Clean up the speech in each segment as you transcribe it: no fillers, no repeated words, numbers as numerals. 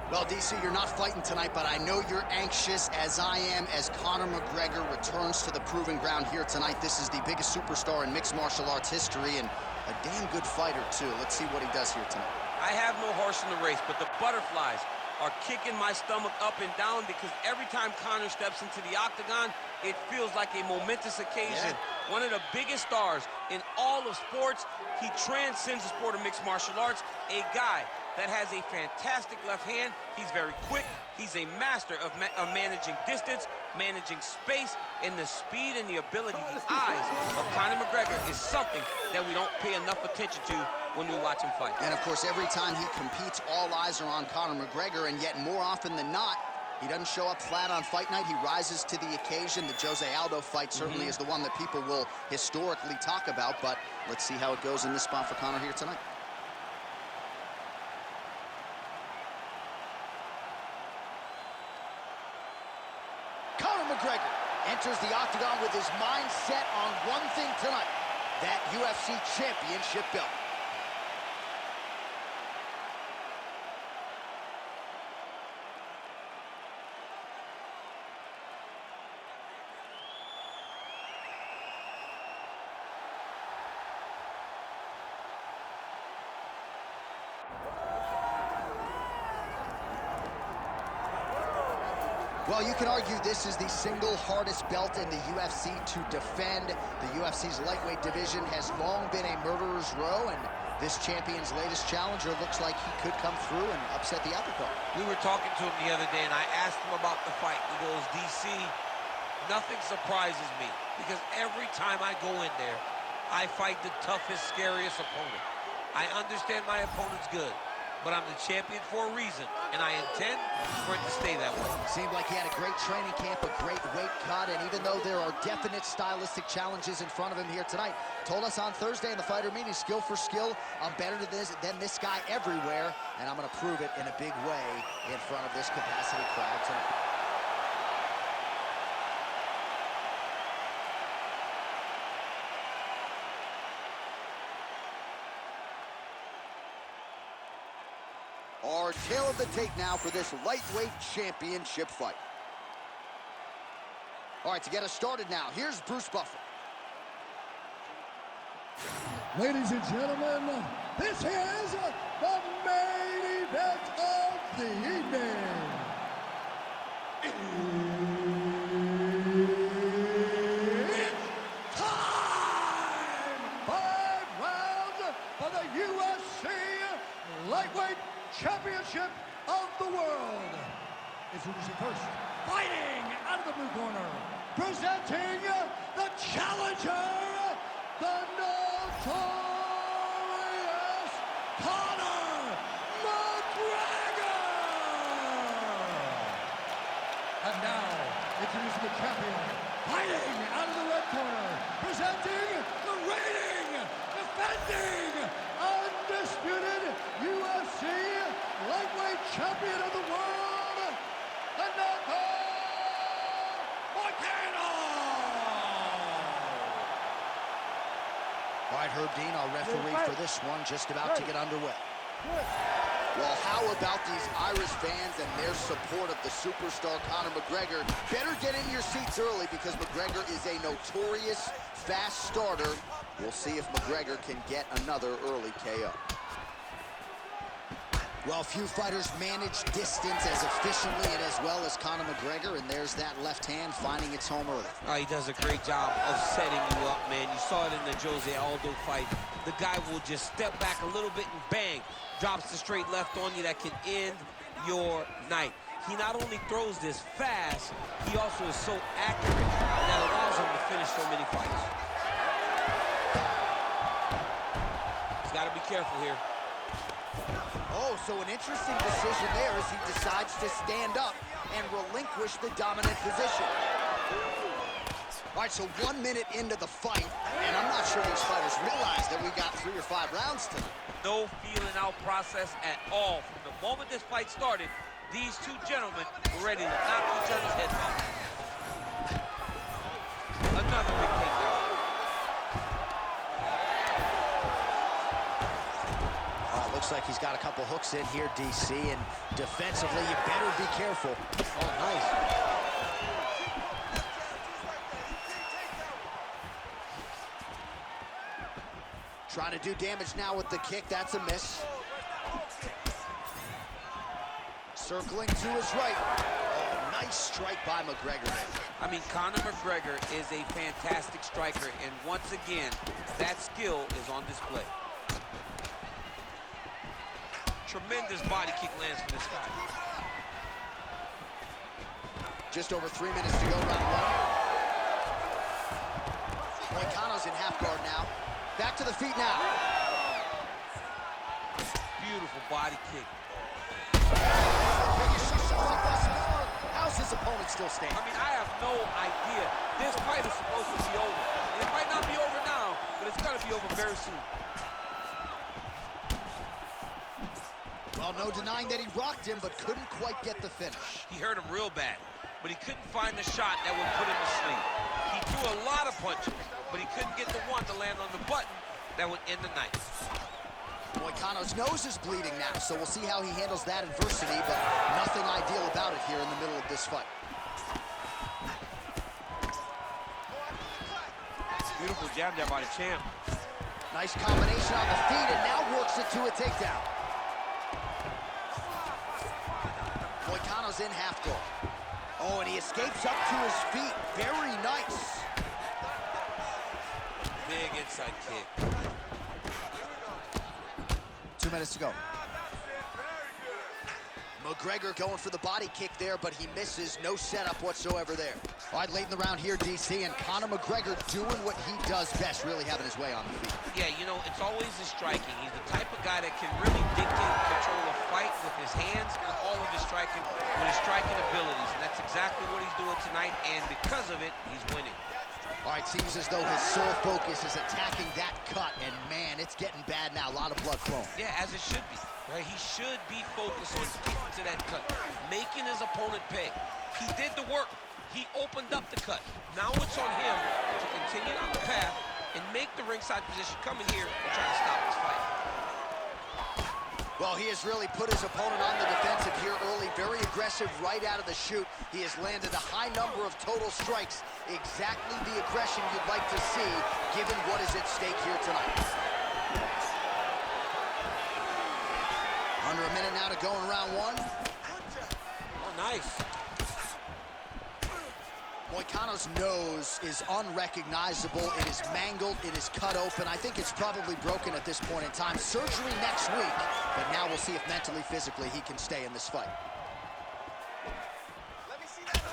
Well, DC, you're not fighting tonight, but I know you're anxious, as I am, as Conor McGregor returns to the proving ground here tonight. This is the biggest superstar in mixed martial arts history, and a damn good fighter, too. Let's see what he does here tonight. I have no horse in the race, but the butterflies are kicking my stomach up and down because every time Conor steps into the octagon, it feels like a momentous occasion. Yeah. One of the biggest stars in all of sports. He transcends the sport of mixed martial arts. A guy that has a fantastic left hand. He's very quick. He's a master of managing distance, managing space, and the speed and the ability, the eyes of Conor McGregor is something that we don't pay enough attention to when we watch him fight. And of course, every time he competes, all eyes are on Conor McGregor, and yet more often than not, he doesn't show up flat on fight night. He rises to the occasion. The Jose Aldo fight certainly is the one that people will historically talk about, but let's see how it goes in this spot for Conor here tonight. Conor McGregor enters the octagon with his mind set on one thing tonight, that UFC championship belt. Well, you can argue this is the single hardest belt in the UFC to defend. The UFC's lightweight division has long been a murderer's row, and this champion's latest challenger looks like he could come through and upset the apple cart. We were talking to him the other day, and I asked him about the fight. He goes, DC, nothing surprises me, because every time I go in there, I fight the toughest, scariest opponent. I understand my opponent's good, but I'm the champion for a reason, and I intend for it to stay that way. Seemed like he had a great training camp, a great weight cut, and even though there are definite stylistic challenges in front of him here tonight, told us on Thursday in the fighter meeting, skill for skill, I'm better than this guy everywhere, and I'm going to prove it in a big way in front of this capacity crowd tonight. Our tail of the tape now for this lightweight championship fight. All right, to get us started now, here's Bruce Buffer. Ladies and gentlemen, this is the main event of the evening. It's time! 5 rounds for the UFC lightweight championship of the world. Introducing first, fighting out of the blue corner, presenting the challenger, the notorious Conor McGregor. And now, introducing the champion, fighting out of the red corner, presenting the reigning, defending, undisputed UFC lightweight champion of the world, Renato Moicano! All right, Herb Dean, our referee for this one, just about to get underway. Well, how about these Irish fans and their support of the superstar Conor McGregor? Better get in your seats early because McGregor is a notorious fast starter. We'll see if McGregor can get another early KO. Well, few fighters manage distance as efficiently and as well as Conor McGregor, and there's that left hand finding its home early. He does a great job of setting you up, man. You saw it in the Jose Aldo fight. The guy will just step back a little bit and bang, drops the straight left on you that can end your night. He not only throws this fast, he also is so accurate, and that allows him to finish so many fights. He's got to be careful here. Oh, so an interesting decision there as he decides to stand up and relinquish the dominant position. All right, so 1 minute into the fight, and I'm not sure these fighters realize that we got 3 or 5 rounds tonight. No feeling out process at all. From the moment this fight started, these two gentlemen were ready to knock each other's heads off. Another big takedown. Looks like he's got a couple hooks in here, DC, and defensively, you better be careful. Oh, nice. Trying to do damage now with the kick. That's a miss. Circling to his right. Oh, nice strike by McGregor there. I mean, Conor McGregor is a fantastic striker, and once again, that skill is on display. Tremendous body kick lands from this guy. Just over 3 minutes to go, round one. Moicano's in half guard now. Back to the feet now. Beautiful body kick. How's his opponent still standing? I mean, I have no idea. This fight is supposed to be over. And it might not be over now, but it's gonna be over very soon. Well, no denying that he rocked him, but couldn't quite get the finish. He hurt him real bad, but he couldn't find the shot that would put him to sleep. He threw a lot of punches, but he couldn't get the one to land on the button that would end the night. Moicano's nose is bleeding now, so we'll see how he handles that adversity, but nothing ideal about it here in the middle of this fight. Beautiful jab there by the champ. Nice combination on the feet, and now works it to a takedown. Moicano's in half guard. Oh, and he escapes up to his feet. Very nice. Big inside kick. 2 minutes to go. McGregor going for the body kick there, but he misses. No setup whatsoever there. All right, late in the round here, DC, and Conor McGregor doing what he does best, really having his way on the feet. Yeah, you know, it's always the striking. He's the type of guy that can really dictate and control a fight with his hands and all of his striking, with his striking abilities. And that's exactly what he's doing tonight, and because of it, he's winning. All right, seems as though his sole focus is attacking that cut, and man, it's getting bad now. A lot of blood flowing. Yeah, as it should be. Right? He should be focused on getting to that cut, making his opponent pay. He did the work. He opened up the cut. Now it's on him to continue on the path and make the ringside position, come in here and try to stop this fight. Well, he has really put his opponent on the defensive here early. Very aggressive right out of the chute. He has landed a high number of total strikes. Exactly the aggression you'd like to see, given what is at stake here tonight. Under a minute now to go in round one. Oh, nice. Moicano's nose is unrecognizable. It is mangled. It is cut open. I think it's probably broken at this point in time. Surgery next week, but now we'll see if mentally, physically, he can stay in this fight.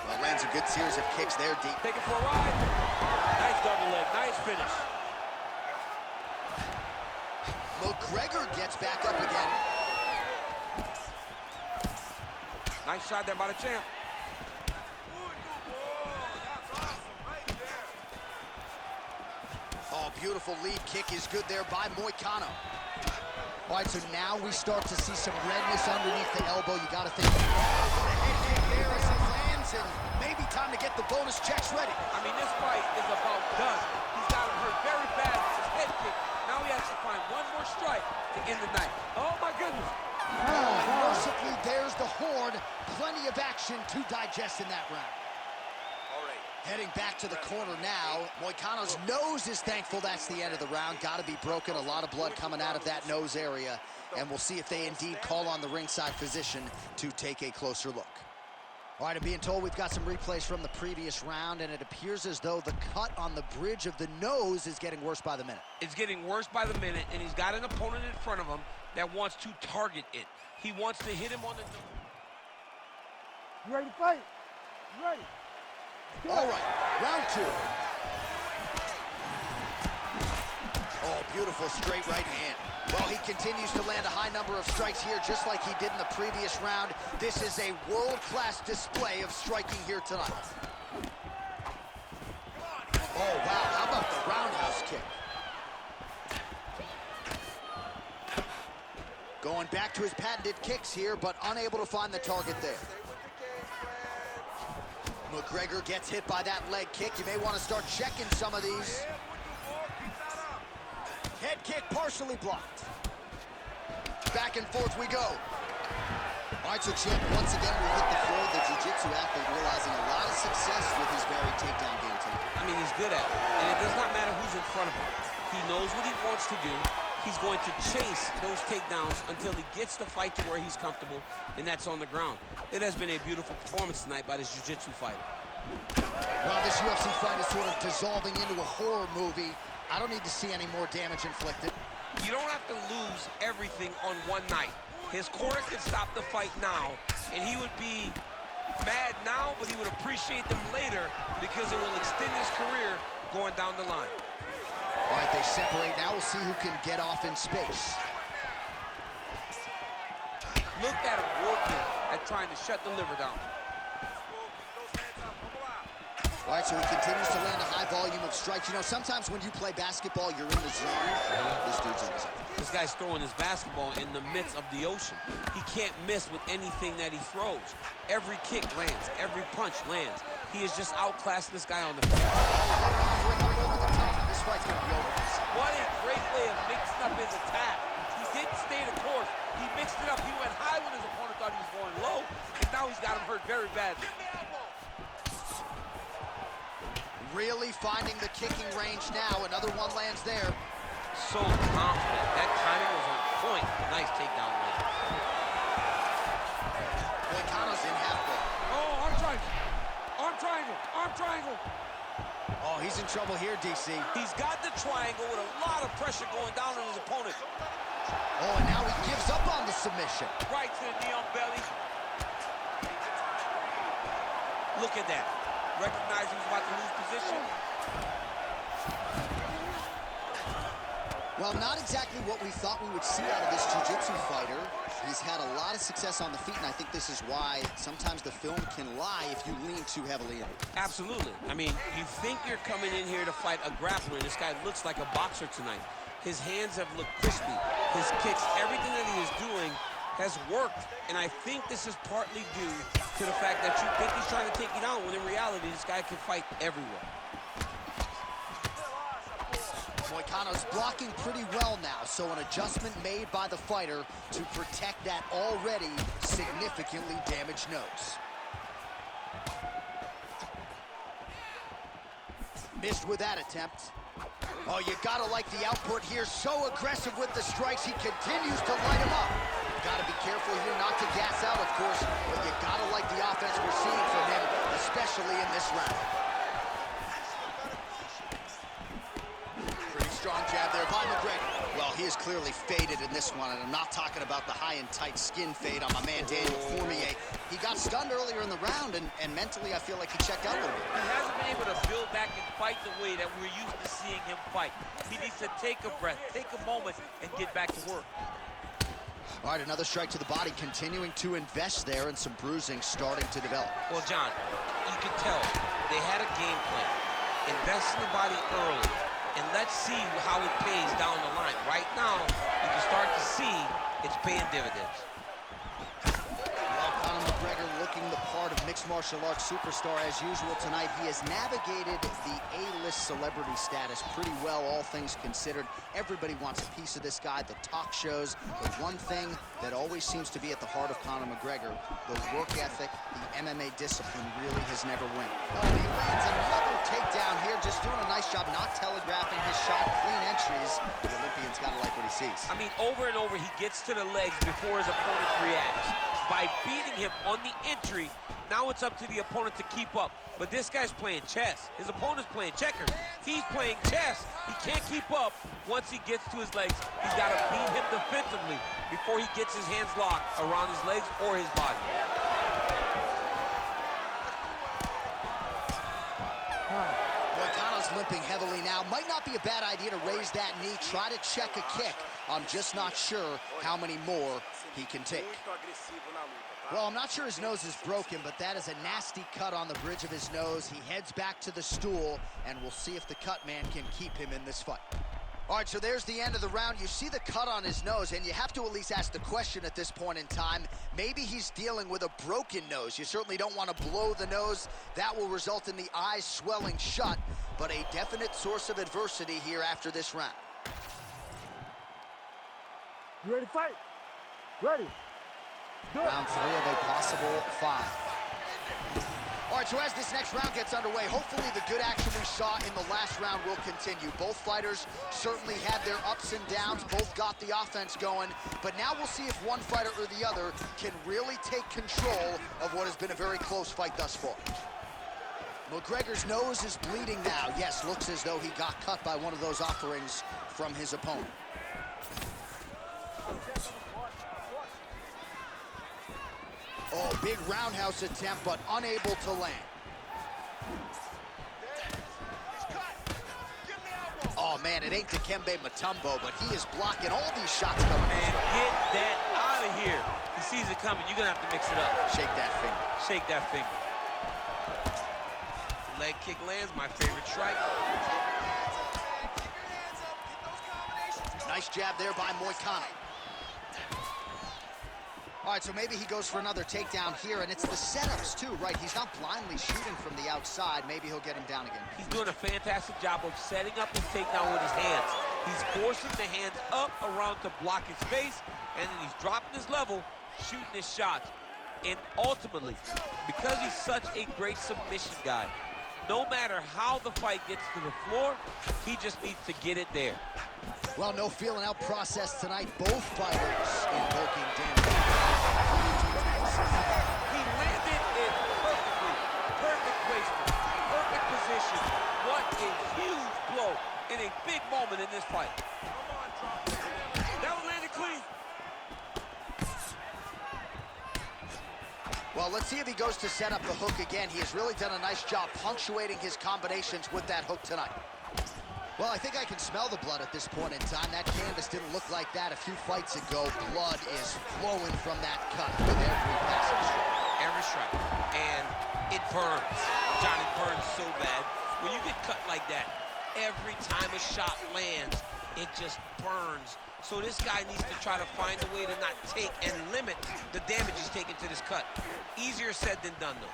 Well, lands a good series of kicks there, deep. Take it for a ride. Nice double leg. Nice finish. McGregor gets back up again. Nice shot there by the champ. Oh, beautiful lead kick is good there by Moicano. All right, so now we start to see some redness underneath the elbow. You got to think. Oh, the head kick there as it lands, and maybe time to get the bonus checks ready. I mean, this fight is about done. He's got him hurt very bad with his head kick. Now he has to find one more strike to end the night. Oh, my goodness. Oh, and mercifully, there's the horn. Plenty of action to digest in that round. Heading back to the corner now. Moicano's nose is thankful that's the end of the round. Got to be broken. A lot of blood coming out of that nose area. And we'll see if they indeed call on the ringside physician to take a closer look. All right, I'm being told we've got some replays from the previous round, and it appears as though the cut on the bridge of the nose is getting worse by the minute. It's getting worse by the minute, and he's got an opponent in front of him that wants to target it. He wants to hit him on the nose. You ready to fight? You ready? All right, round two. Oh, beautiful straight right hand. Well, he continues to land a high number of strikes here, just like he did in the previous round. This is a world-class display of striking here tonight. Oh, wow, how about the roundhouse kick? Going back to his patented kicks here, but unable to find the target there. McGregor gets hit by that leg kick. You may want to start checking some of these. Head kick partially blocked. back and forth we go. All right, so champ, once again, we hit the floor. The jiu-jitsu athlete realizing a lot of success with his varied takedown game tonight. I mean, he's good at it, and it does not matter who's in front of him. He knows what he wants to do. He's going to chase those takedowns until he gets the fight to where he's comfortable, and that's on the ground. It has been a beautiful performance tonight by this jiu-jitsu fighter. Well, this UFC fight is sort of dissolving into a horror movie. I don't need to see any more damage inflicted. You don't have to lose everything on one night. His corner could stop the fight now, and he would be mad now, but he would appreciate them later because it will extend his career going down the line. All right, they separate now. We'll see who can get off in space. Look at him working at trying to shut the liver down. All right, so he continues to land a high volume of strikes. You know, sometimes when you play basketball, you're in the zone. This dude's in the zone. This guy's throwing his basketball in the midst of the ocean. He can't miss with anything that he throws. Every kick lands. Every punch lands. He is just outclassing this guy on the field. This fight's going to be over. What a great way of mixing up his attack. He didn't stay the course. He mixed it up. He went high when his opponent thought he was going low, and now he's got him hurt very badly. Really finding the kicking range now. Another one lands there. So confident. That timing was on point. Nice takedown land. Moicano's in half guard. Oh, arm triangle. Arm triangle. Arm triangle. Oh, he's in trouble here, DC. He's got the triangle with a lot of pressure going down on his opponent. Oh, and now he gives up on the submission. Right to the knee on belly. Look at that. Recognize he was about to lose position. Well, not exactly what we thought we would see out of this jiu-jitsu fighter. He's had a lot of success on the feet, and I think this is why sometimes the film can lie if you lean too heavily in. Absolutely. I mean, you think you're coming in here to fight a grappler. This guy looks like a boxer tonight. His hands have looked crispy. His kicks, everything that he is doing has worked, and I think this is partly due to the fact that you think he's trying to take you down, when in reality, this guy can fight everywhere. Moicano's blocking pretty well now, so an adjustment made by the fighter to protect that already significantly damaged nose. Missed with that attempt. Oh, you gotta like the output here. So aggressive with the strikes, he continues to light him up. Gotta be careful here not to gas out, of course, but you gotta like the offense we're seeing from him, especially in this round. Pretty strong jab there by McGregor. Well, he is clearly faded in this one, and I'm not talking about the high and tight skin fade on my man Daniel Cormier. He got stunned earlier in the round, and mentally I feel like he checked out a little bit. He hasn't been able to build back and fight the way that we're used to seeing him fight. He needs to take a breath, take a moment, and get back to work. All right, another strike to the body, continuing to invest there, and some bruising starting to develop. Well, John, you can tell they had a game plan. Invest in the body early, and let's see how it pays down the line. Right now, you can start to see it's paying dividends. Well, Conor McGregor looking the part of mixed martial arts superstar as usual tonight. He has navigated the A-list celebrity status pretty well, all things considered. Everybody wants a piece of this guy, the talk shows. The one thing that always seems to be at the heart of Conor McGregor, the work ethic, the MMA discipline really has never wavered. Oh, he lands another takedown here, just doing a nice job not telegraphing his shot. Clean entries. The Olympian's got to like what he sees. I mean, over and over, he gets to the legs before his opponent reacts. By beating him on the entry, now it's up to the opponent to keep up. But this guy's playing chess. His opponent's playing checkers. He's playing chess. He can't keep up. Once he gets to his legs, he's got to beat him defensively before he gets his hands locked around his legs or his body. Moicano's limping heavily now. Might not be a bad idea to raise that knee, try to check a kick. I'm just not sure how many more he can take. Well, I'm not sure his nose is broken, but that is a nasty cut on the bridge of his nose. He heads back to the stool, and we'll see if the cut man can keep him in this fight. All right, so there's the end of the round. You see the cut on his nose, and you have to at least ask the question at this point in time. Maybe he's dealing with a broken nose. You certainly don't want to blow the nose. That will result in the eyes swelling shut, but a definite source of adversity here after this round. You ready to fight? Ready. Round 3 of a possible 5. All right, so as this next round gets underway, hopefully the good action we saw in the last round will continue. Both fighters certainly had their ups and downs, both got the offense going, but now we'll see if one fighter or the other can really take control of what has been a very close fight thus far. McGregor's nose is bleeding now. Yes, looks as though he got cut by one of those offerings from his opponent. Oh, big roundhouse attempt, but unable to land. Oh, man, it ain't Dikembe Mutombo, but he is blocking all these shots coming his way. Get that out of here. He sees it coming. You're going to have to mix it up. Shake that finger. Shake that finger. Leg kick lands, my favorite strike. Nice jab there by Moicano. All right, so maybe he goes for another takedown here, and it's the setups too, right? He's not blindly shooting from the outside. Maybe he'll get him down again. He's doing a fantastic job of setting up his takedown with his hands. He's forcing the hands up around to block his face, and then he's dropping his level, shooting his shots. And ultimately, because he's such a great submission guy, no matter how the fight gets to the floor, he just needs to get it there. Well, no feeling out process tonight. Both fighters invoking damage. He landed it perfectly. Perfect placement. Perfect position. What a huge blow in a big moment in this fight. That one landed clean. Well, let's see if he goes to set up the hook again. He has really done a nice job punctuating his combinations with that hook tonight. Well, I think I can smell the blood at this point in time. That canvas didn't look like that a few fights ago. Blood is flowing from that cut with every passing strike. Every strike. And it burns. Johnny, burns so bad. When you get cut like that, every time a shot lands, it just burns. So this guy needs to try to find a way to not take and limit the damage he's taking to this cut. Easier said than done, though.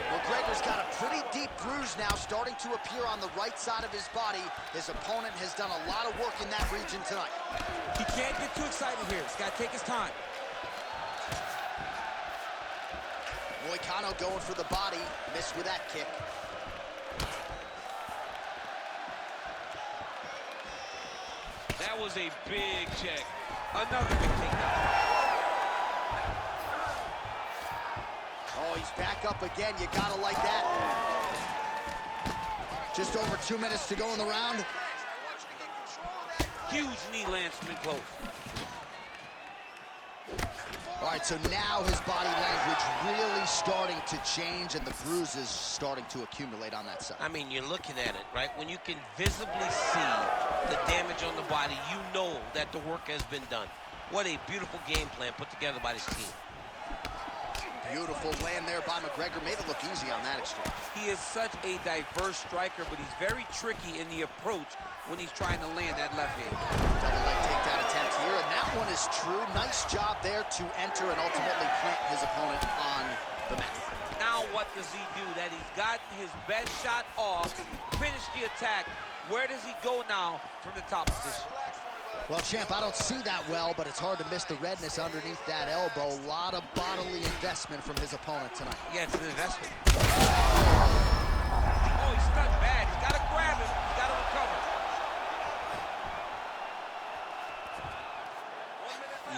McGregor's got a pretty deep bruise now starting to appear on the right side of his body. His opponent has done a lot of work in that region tonight. He can't get too excited here. He's got to take his time. Moicano going for the body. Missed with that kick. That was a big check. Another big takedown. Oh, he's back up again. You gotta like that. Just over 2 minutes to go in the round. Huge knee lands from close. All right, so now his body language really starting to change, and the bruises starting to accumulate on that side. I mean, you're looking at it, right? When you can visibly see the damage on the body, you know that the work has been done. What a beautiful game plan put together by this team. Beautiful land there by McGregor. Made it look easy on that exchange. He is such a diverse striker, but he's very tricky in the approach when he's trying to land that left hand. Double leg takedown attempt here, and that one is true. Nice job there to enter and ultimately plant his opponent on the mat. Now what does he do? That he's gotten his best shot off, finished the attack. Where does he go now from the top position? Well, champ, I don't see that well, but it's hard to miss the redness underneath that elbow. A lot of bodily investment from his opponent tonight. Yeah, it's an investment. Oh, he's stuck bad. He's got to grab him. He's got to recover.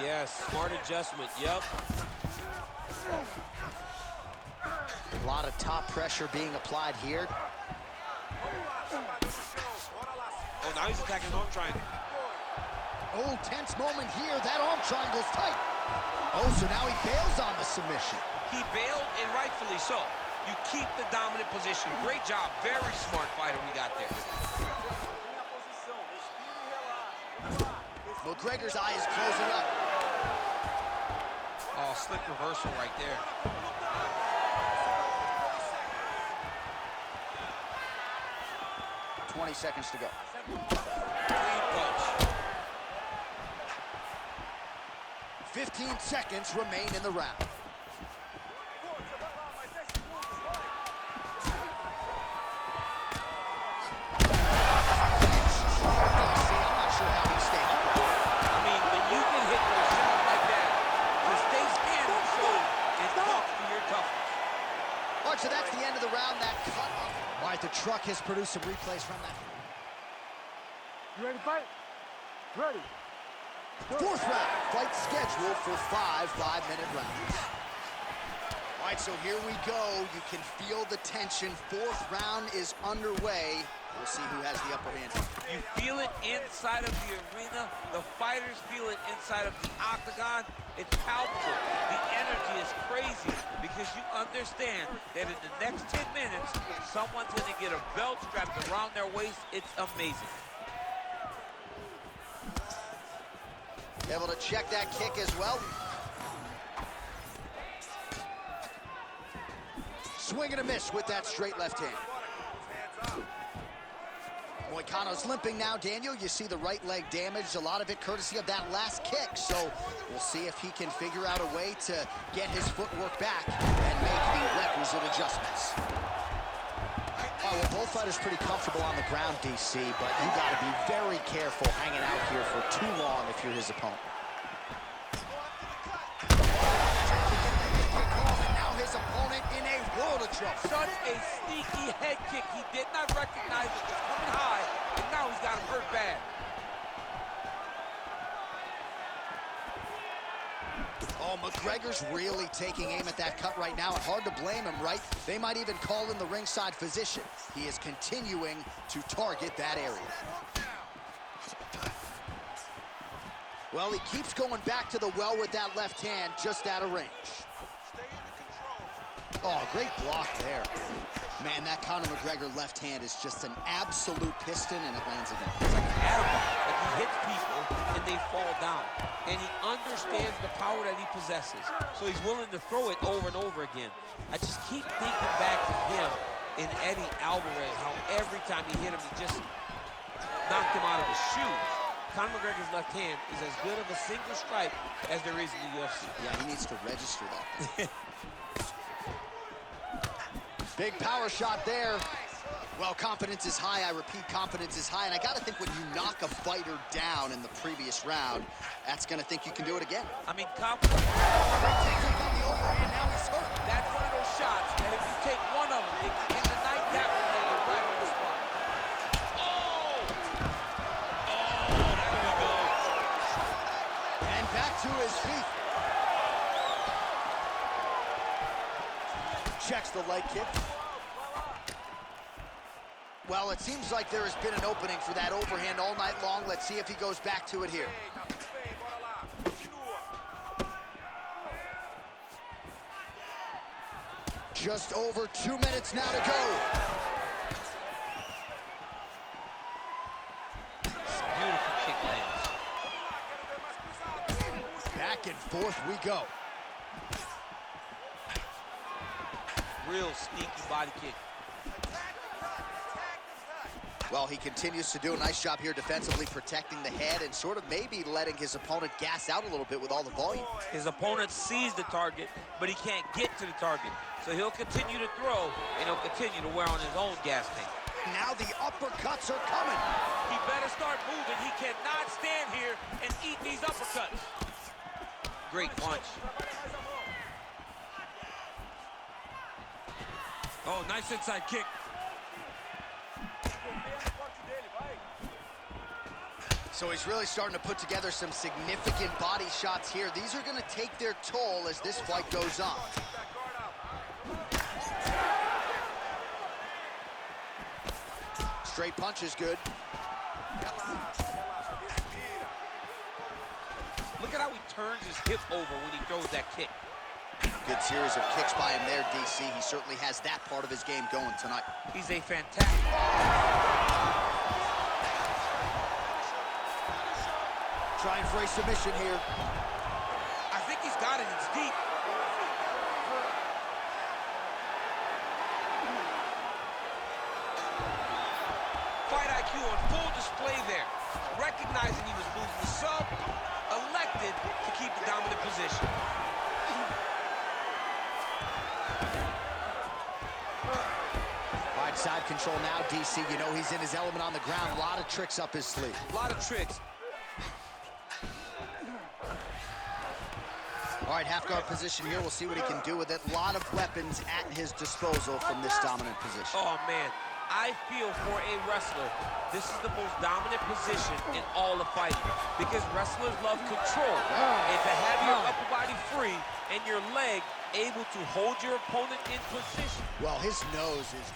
Yes, smart adjustment. Yep. A lot of top pressure being applied here. Oh, now he's attacking arm triangle. Oh, tense moment here. That arm triangle's tight. Oh, so now he bails on the submission. He bailed, and rightfully so. You keep the dominant position. Great job. Very smart fighter we got there. McGregor's eye is closing up. Oh, slick reversal right there. 20 seconds to go. Clean punch. 15 seconds remain in the round. I'm not sure how he stayed up. so that's the end of the round. That cut off. All right, the truck has produced some replays from that. You ready to fight? Ready. Fourth round, fight scheduled for 5 5-minute rounds. All right, so here we go. You can feel the tension. Fourth round is underway. We'll see who has the upper hand. You feel it inside of the arena. The fighters feel it inside of the octagon. It's palpable. The energy is crazy because you understand that in the next 10 minutes, someone's going to get a belt strapped around their waist. It's amazing. Able to check that kick as well. Swing and a miss with that straight left hand. Moicano's limping now, Daniel. You see the right leg damaged, a lot of it courtesy of that last kick. So we'll see if he can figure out a way to get his footwork back and make the requisite adjustments. Oh, well, both fighters pretty comfortable on the ground, DC, but you got to be very careful hanging out here for too long if you're his opponent. Now his opponent in a world of trouble. Such a sneaky head kick. He did not recognize it was coming high, and now he's got him hurt bad. Oh, McGregor's really taking aim at that cut right now, and hard to blame him, right? They might even call in the ringside physician. He is continuing to target that area. Well, he keeps going back to the well with that left hand, just out of range. Oh, great block there. Man, that Conor McGregor left hand is just an absolute piston, and it lands again. It's like an atom. Like he hits people, and they fall down. And he understands the power that he possesses. So he's willing to throw it over and over again. I just keep thinking back to him and Eddie Alvarez, how every time he hit him, he just knocked him out of his shoes. Conor McGregor's left hand is as good of a single strike as there is in the UFC. Yeah, he needs to register that. Big power shot there. Well, confidence is high. I repeat, confidence is high. And I got to think when you knock a fighter down in the previous round, that's going to think you can do it again. I mean, confidence. Now he's hurt. That's one of those shots that if you take one of them, it can ignite that one and you're right on the spot. Oh! Oh, there we go. And back to his feet. Checks the leg kick. Well, it seems like there has been an opening for that overhand all night long. Let's see if he goes back to it here. Just over 2 minutes now to go. Beautiful kick lands. Back and forth we go. Real sneaky body kick. Well, he continues to do a nice job here defensively, protecting the head and sort of maybe letting his opponent gas out a little bit with all the volume. His opponent sees the target, but he can't get to the target. So he'll continue to throw, and he'll continue to wear on his own gas tank. Now the uppercuts are coming. He better start moving. He cannot stand here and eat these uppercuts. Great punch. Oh, nice inside kick. So he's really starting to put together some significant body shots here. These are going to take their toll as this fight goes on. Straight punch is good. Look at how he turns his hip over when he throws that kick. Good series of kicks by him there, DC. He certainly has that part of his game going tonight. He's a fantastic... Trying for a submission here. I think he's got it. It's deep. Fight IQ on full display there. Recognizing he was losing the sub, elected to keep the dominant position. All right, side control now, DC. You know he's in his element on the ground. A lot of tricks up his sleeve. A lot of tricks. All right, half guard position here. We'll see what he can do with it. A lot of weapons at his disposal from this dominant position. Oh, man. I feel for a wrestler, this is the most dominant position in all of fighting because wrestlers love control. And to have your upper body free and your leg able to hold your opponent in position. Well, his nose is...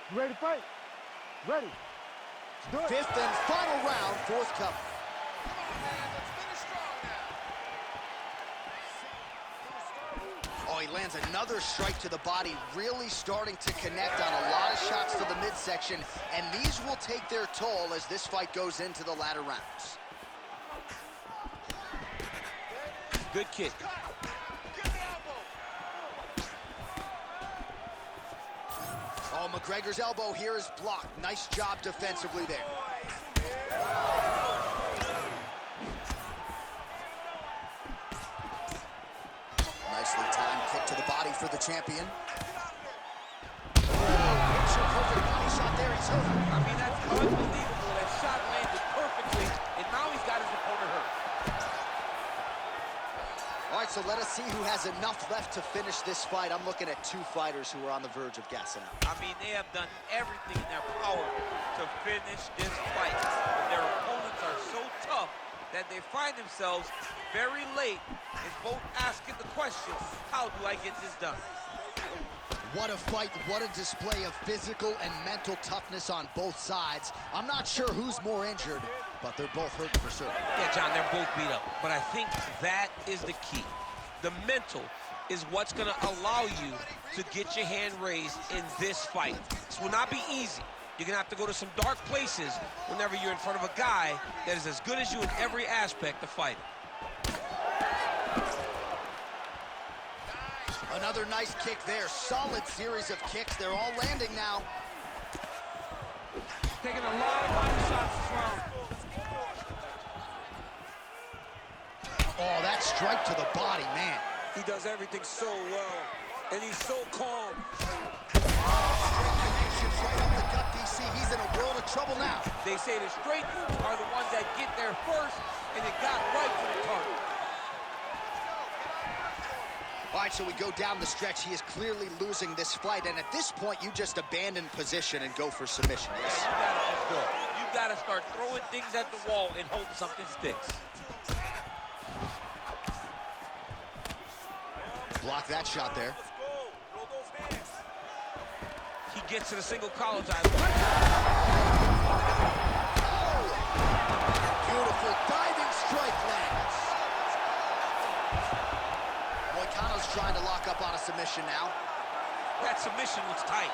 You ready to fight? Ready. Let's do it. Fifth and final round, fourth cover. Oh, he lands another strike to the body, really starting to connect on a lot of shots to the midsection, and these will take their toll as this fight goes into the latter rounds. Good kick. Oh, McGregor's elbow here is blocked. Nice job defensively there. Nicely timed kick to the body for the champion. Picture perfect body shot there. He's hurt. I mean, that's unbelievable. That shot landed perfectly, and now he's got his opponent hurt. All right, so let us see who has enough left to finish this fight. I'm looking at two fighters who are on the verge of gassing out. I mean, they have done everything in their power to finish this fight. But their opponents are so tough that they find themselves very late and both asking the question, how do I get this done? What a fight, what a display of physical and mental toughness on both sides. I'm not sure who's more injured, but they're both hurting for certain. Yeah, John, they're both beat up. But I think that is the key. The mental is what's gonna allow you to get your hand raised in this fight. This will not be easy. You're gonna have to go to some dark places whenever you're in front of a guy that is as good as you in every aspect of fighting. Another nice kick there. Solid series of kicks. They're all landing now. Taking a lot of body shots this round. Oh, that strike to the body, man. He does everything so well, and he's so calm. Straight connections right up the gut, DC. He's in a world of trouble now. They say the straight are the ones that get there first, and it got right to the target. All right, so we go down the stretch. He is clearly losing this fight, and at this point, you just abandon position and go for submission. Yes? You gotta start throwing things at the wall and hope something sticks. Block that shot there. He gets to the single collar tie. Beautiful diving strike lands. Moicano's trying to lock up on a submission now. That submission was tight.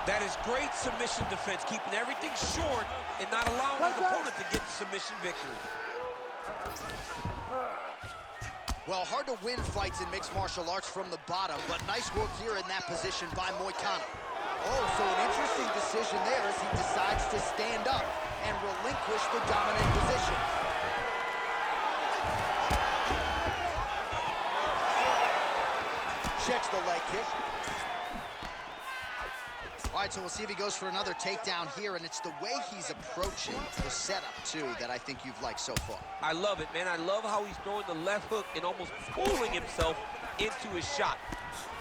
That is great submission defense, keeping everything short and not allowing his opponent to get the submission victory. Well, hard to win fights in mixed martial arts from the bottom, but nice work here in that position by Moicano. Oh, so an interesting decision there as he decides to stand up and relinquish the dominant position. Checks the leg kick. All right, so we'll see if he goes for another takedown here, and it's the way he's approaching the setup, too, that I think you've liked so far. I love it, man. I love how he's throwing the left hook and almost pulling himself into his shot.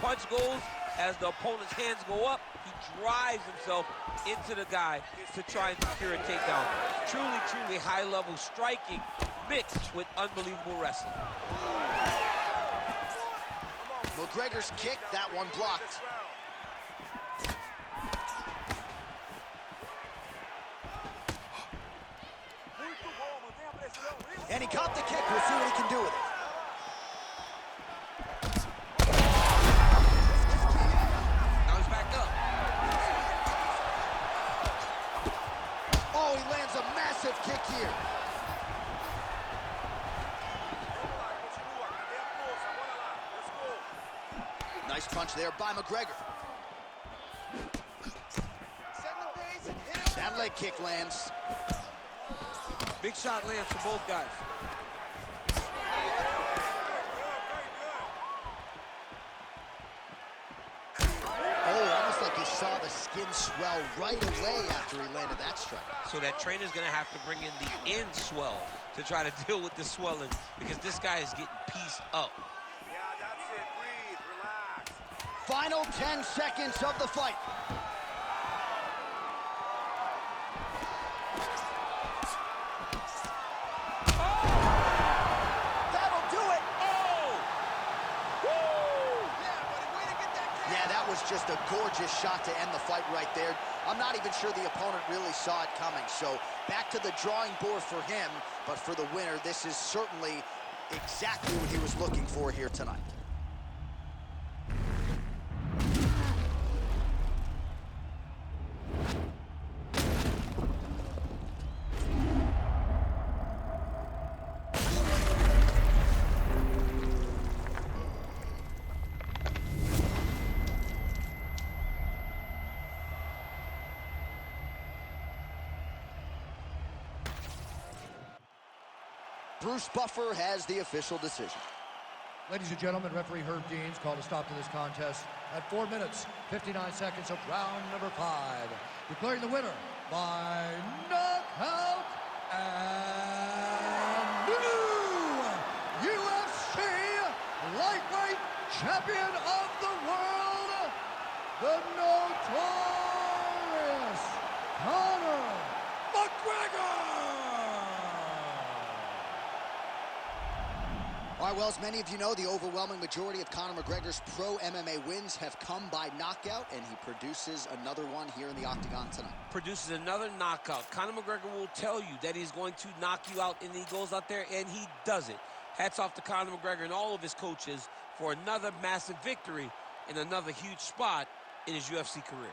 Punch goes, as the opponent's hands go up, he drives himself into the guy to try and secure a takedown. Truly, truly high-level striking mixed with unbelievable wrestling. McGregor's kick, that one blocked. And he caught the kick. We'll see what he can do with it. Now he's back up. Oh, he lands a massive kick here. Nice punch there by McGregor. That leg kick lands. Big shot lands for both guys. you saw the skin swell right away after he landed that strike. So that trainer's going to have to bring in the in swell to try to deal with the swelling, because this guy is getting pieced up. Yeah, that's it. Breathe, relax. Final 10 seconds of the fight. That'll do it. Oh! Woo! Yeah, that was just a gorgeous shot to end the fight right there. I'm not even sure the opponent really saw it coming. So back to the drawing board for him, but for the winner, this is certainly exactly what he was looking for here tonight. Bruce Buffer has the official decision. Ladies and gentlemen, referee Herb Deans called a stop to this contest at 4 minutes, 59 seconds of round number 5. Declaring the winner by knockout and new UFC lightweight champion of the world, the notorious Conor McGregor! All right, well, as many of you know, the overwhelming majority of Conor McGregor's pro MMA wins have come by knockout, and he produces another one here in the octagon tonight. Produces another knockout. Conor McGregor will tell you that he's going to knock you out, and he goes out there and he does it. Hats off to Conor McGregor and all of his coaches for another massive victory and another huge spot in his UFC career.